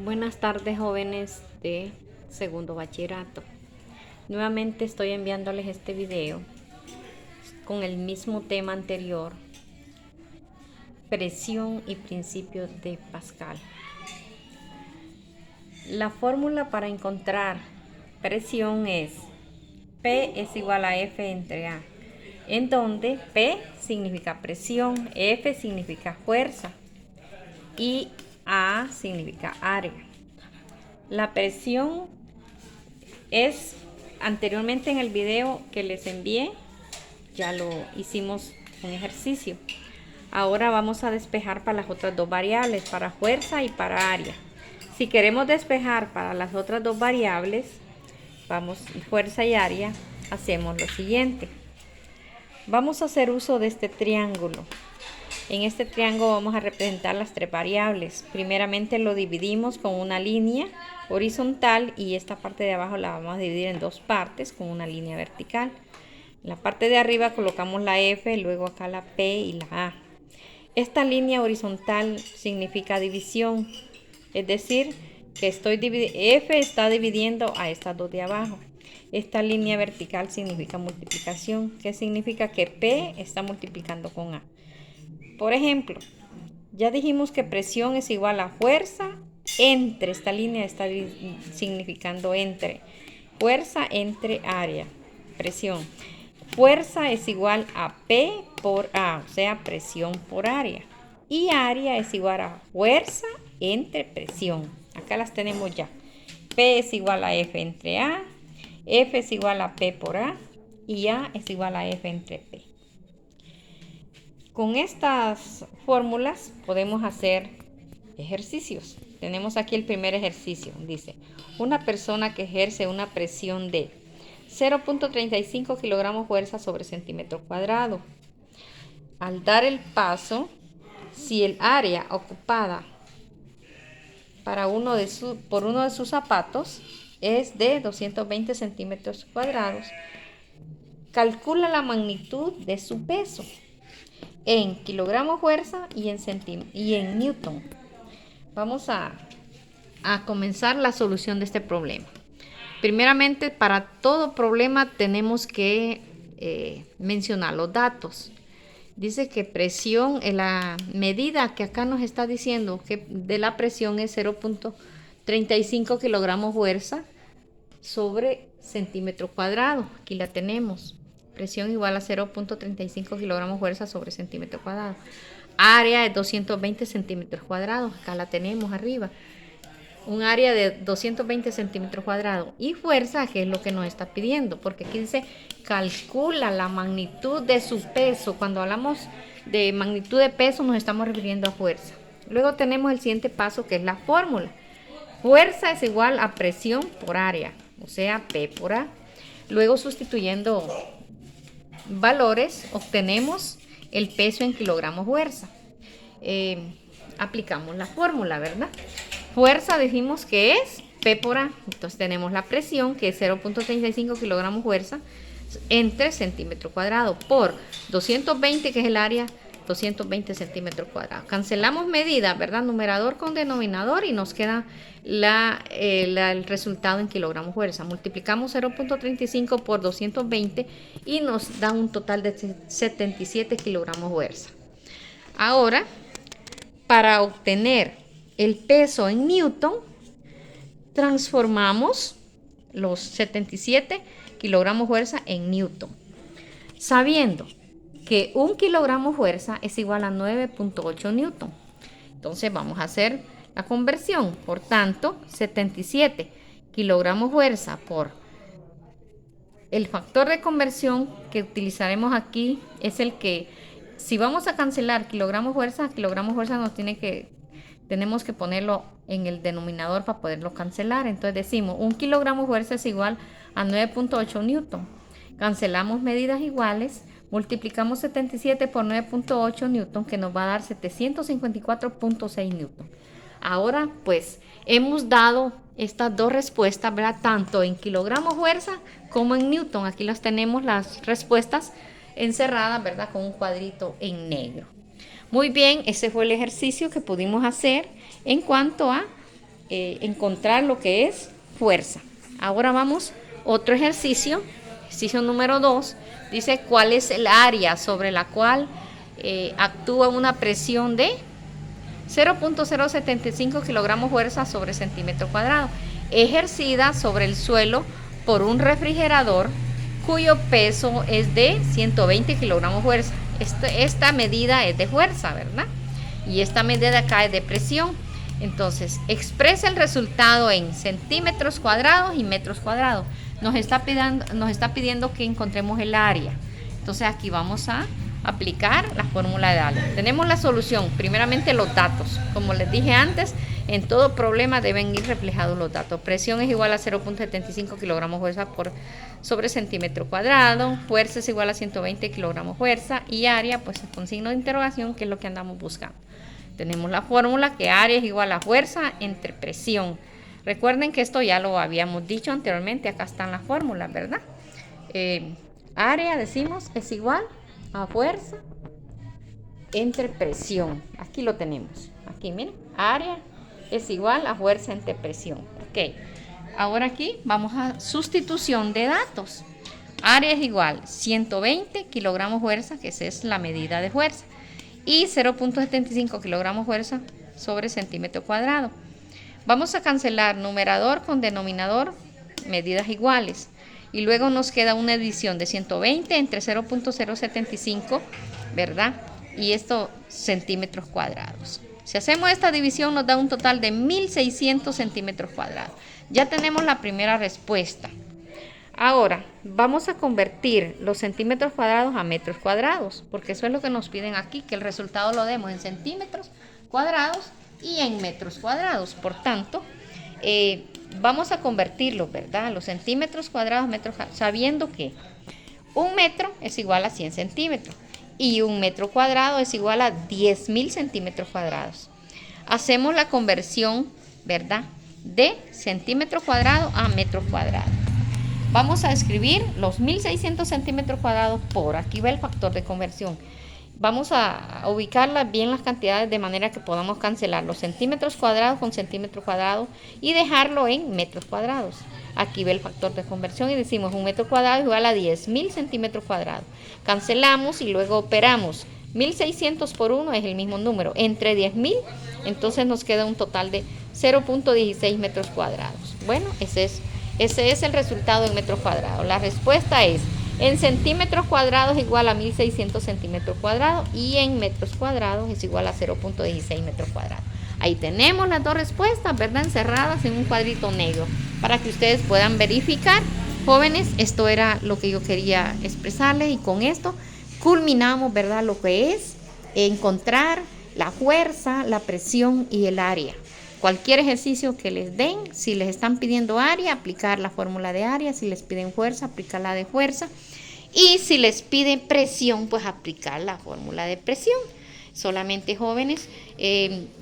Buenas tardes, jóvenes de segundo bachillerato. Nuevamente estoy enviándoles este video con el mismo tema anterior, presión y principio de Pascal. La fórmula para encontrar presión es P es igual a F entre A, en donde P significa presión, F significa fuerza y A significa área. La presión es, anteriormente en el video que les envié, ya lo hicimos un ejercicio. Ahora vamos a despejar para las otras dos variables, para fuerza y para área. Si queremos despejar para las otras dos variables, fuerza y área, hacemos lo siguiente. Vamos a hacer uso de este triángulo. En este triángulo vamos a representar las tres variables. Primeramente lo dividimos con una línea horizontal y esta parte de abajo la vamos a dividir en dos partes con una línea vertical. En la parte de arriba colocamos la F, luego acá la P y la A. Esta línea horizontal significa división, es decir, que F está dividiendo a estas dos de abajo. Esta línea vertical significa multiplicación, que significa que P está multiplicando con A. Por ejemplo, ya dijimos que presión es igual a fuerza entre, esta línea está significando entre, fuerza entre área, presión. Fuerza es igual a P por A, o sea, presión por área. Y área es igual a fuerza entre presión. Acá las tenemos ya. P es igual a F entre A, F es igual a P por A y A es igual a F entre P. Con estas fórmulas podemos hacer ejercicios. Tenemos aquí el primer ejercicio. Dice, una persona que ejerce una presión de 0.35 kilogramos fuerza sobre centímetro cuadrado. Al dar el paso, si el área ocupada por uno de sus zapatos es de 220 centímetros cuadrados, calcula la magnitud de su peso en kilogramos fuerza y en newton. Vamos a comenzar la solución de este problema. Primeramente, para todo problema tenemos que mencionar los datos. Dice que presión, la medida que acá nos está diciendo que de la presión es 0.35 kilogramos fuerza sobre centímetro cuadrado. Aquí la tenemos. Presión igual a 0.35 kilogramos fuerza sobre centímetro cuadrado. Área es 220 centímetros cuadrados. Acá la tenemos arriba. Un área de 220 centímetros cuadrados. Y fuerza, que es lo que nos está pidiendo. Porque aquí dice, calcula la magnitud de su peso. Cuando hablamos de magnitud de peso, nos estamos refiriendo a fuerza. Luego tenemos el siguiente paso, que es la fórmula. Fuerza es igual a presión por área. O sea, P por A. Luego, sustituyendo valores, obtenemos el peso en kilogramos fuerza. Aplicamos la fórmula, ¿verdad? Fuerza dijimos que es P por A. Entonces tenemos la presión, que es 0.35 kilogramos fuerza entre centímetro cuadrado por 220, que es el área, 220 centímetros cuadrados. Cancelamos medidas, ¿verdad? Numerador con denominador y nos queda el resultado en kilogramos fuerza. Multiplicamos 0.35 por 220 y nos da un total de 77 kilogramos fuerza. Ahora, para obtener el peso en newton, transformamos los 77 kilogramos fuerza en newton, sabiendo que 1 kilogramo fuerza es igual a 9.8 newton. Entonces vamos a hacer la conversión. Por tanto, 77 kilogramos fuerza por el factor de conversión que utilizaremos aquí es el que, si vamos a cancelar kilogramos fuerza tenemos que ponerlo en el denominador para poderlo cancelar. Entonces decimos 1 kilogramo fuerza es igual a 9.8 newton. Cancelamos medidas iguales, multiplicamos 77 por 9.8 newton, que nos va a dar 754.6 newton. Ahora pues hemos dado estas dos respuestas, ¿verdad? Tanto en kilogramos fuerza como en newton. Aquí las tenemos, las respuestas encerradas, ¿verdad? Con un cuadrito en negro. Muy bien, ese fue el ejercicio que pudimos hacer en cuanto a encontrar lo que es fuerza. Ahora vamos, otro ejercicio número 2, dice cuál es el área sobre la cual actúa una presión de 0.075 kilogramos fuerza sobre centímetro cuadrado, ejercida sobre el suelo por un refrigerador cuyo peso es de 120 kilogramos fuerza. Esta medida es de fuerza, ¿verdad? Y esta medida acá es de presión. Entonces, expresa el resultado en centímetros cuadrados y metros cuadrados. Nos está pidiendo que encontremos el área. Entonces, aquí vamos a aplicar la fórmula de Allen. Tenemos la solución, primeramente los datos. Como les dije antes, en todo problema deben ir reflejados los datos. Presión es igual a 0.75 kilogramos fuerza sobre centímetro cuadrado. Fuerza es igual a 120 kilogramos fuerza. Y área, pues con signo de interrogación, que es lo que andamos buscando. Tenemos la fórmula que área es igual a fuerza entre presión. Recuerden que esto ya lo habíamos dicho anteriormente. Acá están las fórmulas, ¿verdad? Área, decimos, es igual a fuerza entre presión. Aquí lo tenemos. Aquí, miren. Área es igual a fuerza entre presión. Ok. Ahora aquí vamos a sustitución de datos. Área es igual a 120 kilogramos fuerza, que esa es la medida de fuerza. Y 0.75 kilogramos fuerza sobre centímetro cuadrado. Vamos a cancelar numerador con denominador, medidas iguales. Y luego nos queda una división de 120 entre 0.075, ¿verdad? Y esto centímetros cuadrados. Si hacemos esta división nos da un total de 1600 centímetros cuadrados. Ya tenemos la primera respuesta. Ahora, vamos a convertir los centímetros cuadrados a metros cuadrados, porque eso es lo que nos piden aquí, que el resultado lo demos en centímetros cuadrados y en metros cuadrados. Por tanto, vamos a convertirlo, ¿verdad? Los centímetros cuadrados, metros cuadrados, sabiendo que un metro es igual a 100 centímetros y un metro cuadrado es igual a 10.000 centímetros cuadrados. Hacemos la conversión, ¿verdad?, de centímetro cuadrado a metro cuadrado. Vamos a escribir los 1600 centímetros cuadrados por, aquí va el factor de conversión. Vamos a ubicarlas bien las cantidades de manera que podamos cancelar los centímetros cuadrados con centímetros cuadrados y dejarlo en metros cuadrados. Aquí ve el factor de conversión y decimos un metro cuadrado igual a 10.000 centímetros cuadrados. Cancelamos y luego operamos. 1600 por 1 es el mismo número. Entre 10.000, entonces nos queda un total de 0.16 metros cuadrados. Bueno, ese es el resultado en metros cuadrados. La respuesta es en centímetros cuadrados igual a 1600 centímetros cuadrados y en metros cuadrados es igual a 0.16 metros cuadrados. Ahí tenemos las dos respuestas, ¿verdad?, encerradas en un cuadrito negro para que ustedes puedan verificar. Jóvenes, esto era lo que yo quería expresarles y con esto culminamos, ¿verdad?, lo que es encontrar la fuerza, la presión y el área. Cualquier ejercicio que les den, si les están pidiendo área, aplicar la fórmula de área. Si les piden fuerza, aplicar la de fuerza. Y si les piden presión, pues aplicar la fórmula de presión. Solamente, jóvenes,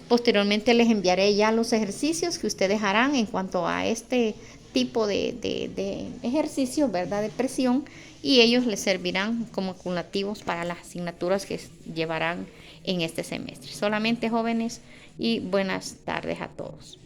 posteriormente les enviaré ya los ejercicios que ustedes harán en cuanto a este tipo de ejercicios, ¿verdad?, de presión. Y ellos les servirán como acumulativos para las asignaturas que llevarán en este semestre. Solamente, jóvenes, y buenas tardes a todos.